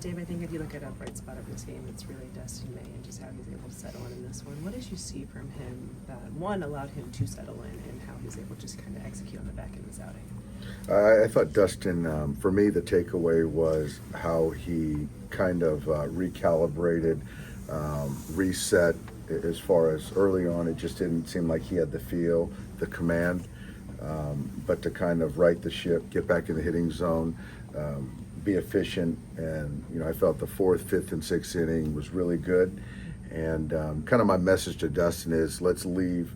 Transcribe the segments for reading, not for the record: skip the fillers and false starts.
Dave, I think if you look at a bright spot of this game, it's really Dustin May and just how he's able to settle in this one. What did you see from him that, one, allowed him to settle in, and how he's able to just kind of execute on the back end of this outing? I thought Dustin, for me, the takeaway was how he kind of recalibrated, reset. As far as early on, it just didn't seem like he had the feel, the command, but to kind of right the ship, get back in the hitting zone, be efficient. And, I felt the 4th, 5th, and 6th inning was really good. And kind of my message to Dustin is let's leave,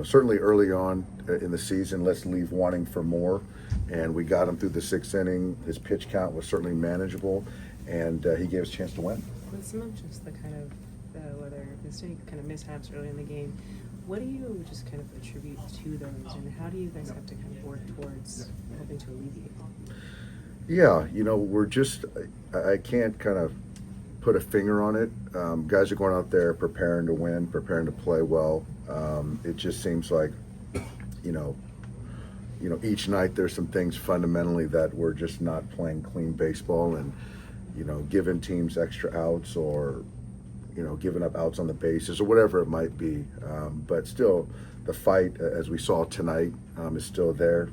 certainly early on in the season, let's leave wanting for more. And we got him through the 6th inning. His pitch count was certainly manageable, and he gave us a chance to win. With some of just the kind of, whether there's any kind of mishaps early in the game, what do you just kind of attribute to those, and how do you guys have to kind of work towards hoping to alleviate them? Yeah, we're just, I can't kind of put a finger on it. Guys are going out there preparing to win, preparing to play well. It just seems like, each night there's some things fundamentally that we're just not playing clean baseball, and, giving teams extra outs, or, giving up outs on the bases, or whatever it might be. But still, the fight, as we saw tonight, is still there.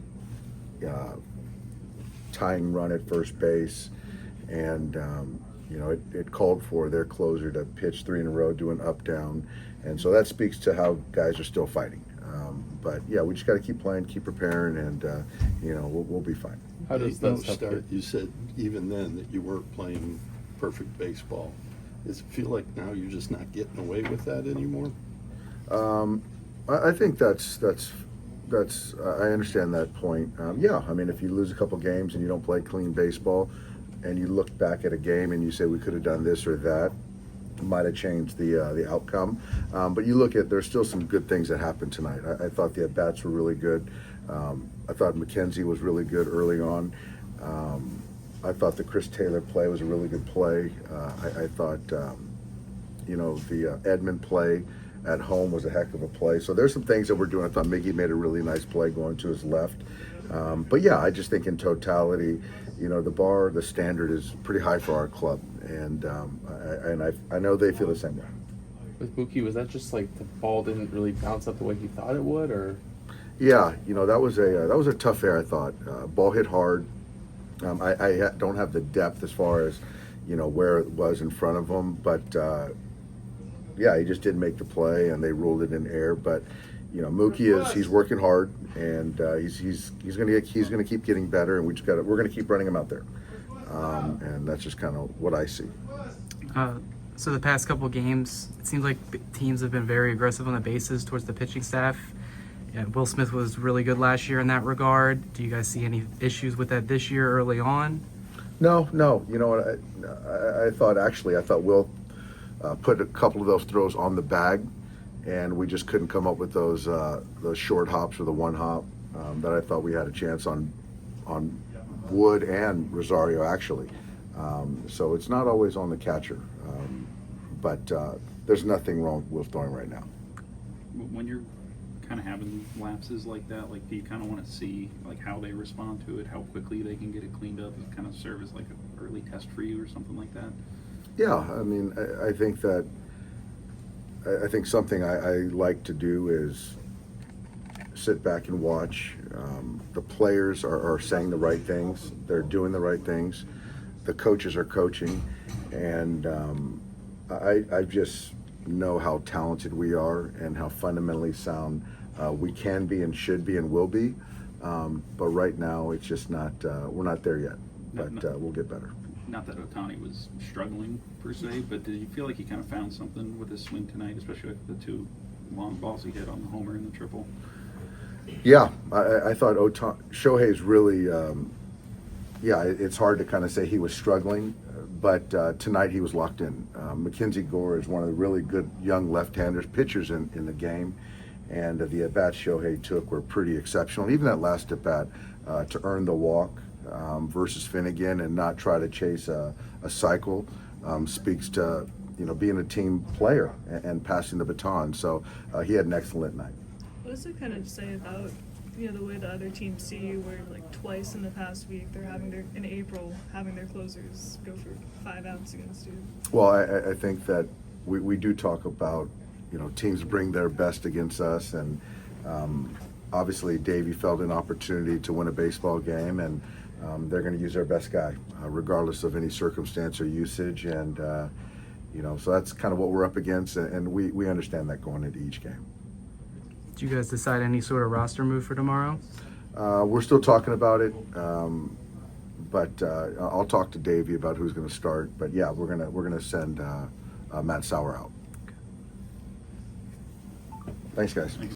Tying run at first base, and it called for their closer to pitch 3 in a row, do an up-down, and so that speaks to how guys are still fighting. But yeah, we just got to keep playing, keep preparing, and we'll be fine. How does that start? You said even then that you weren't playing perfect baseball. Does it feel like now you're just not getting away with that anymore? I think that's I understand that point. Yeah, I mean, if you lose a couple games and you don't play clean baseball, and you look back at a game and you say we could have done this or that, might have changed the outcome. But you look at, there's still some good things that happened tonight. I thought the at-bats were really good. I thought McKenzie was really good early on. I thought the Chris Taylor play was a really good play. I thought, the Edmund play at home was a heck of a play. So there's some things that we're doing. I thought Miggy made a really nice play going to his left. But yeah, I just think in totality, the standard is pretty high for our club, and I know they feel the same way. With Buki, was that just like the ball didn't really bounce up the way he thought it would, or? Yeah, that was a tough air. I thought ball hit hard. I don't have the depth as far as where it was in front of him, but yeah, he just didn't make the play, and they ruled it in air. But Mookie he's working hard, and he's gonna keep getting better, and we're gonna keep running him out there, and that's just kind of what I see. So the past couple games, it seems like teams have been very aggressive on the bases towards the pitching staff. Yeah, Will Smith was really good last year in that regard. Do you guys see any issues with that this year early on? No. You know what? I thought Will put a couple of those throws on the bag, and we just couldn't come up with those short hops or the one hop that I thought we had a chance on Wood and Rosario, actually. So it's not always on the catcher, but there's nothing wrong with Will throwing right now. When you're kind of having lapses like that, like, do you kind of want to see like how they respond to it, how quickly they can get it cleaned up, and kind of serve as like an early test for you or something like that? Yeah, I mean, I think something I like to do is sit back and watch. The players are saying the right things. They're doing the right things. The coaches are coaching, and I just know how talented we are and how fundamentally sound we can be and should be and will be. But right now, it's just not. We're not there yet. But we'll get better. Not that Ohtani was struggling per se, but did you feel like he kind of found something with his swing tonight, especially with the 2 long balls he hit on the homer and the triple? Yeah, I thought Shohei's really. It's hard to kind of say he was struggling, but tonight he was locked in. Mackenzie Gore is one of the really good young left-handers, pitchers in the game, and the at-bats Shohei took were pretty exceptional. Even that last at-bat to earn the walk versus Finnegan and not try to chase a cycle speaks to being a team player and passing the baton. So he had an excellent night. What does it kind of say about the way the other teams see you, where like twice in the past week they're in April having their closers go for 5 outs against you? Well, I think that we do talk about, teams bring their best against us, and obviously Davey felt an opportunity to win a baseball game, and they're going to use their best guy, regardless of any circumstance or usage, and so that's kind of what we're up against, and we understand that going into each game. Did you guys decide any sort of roster move for tomorrow? We're still talking about it, but I'll talk to Davey about who's going to start. But yeah, we're gonna send Matt Sauer out. Thanks, guys.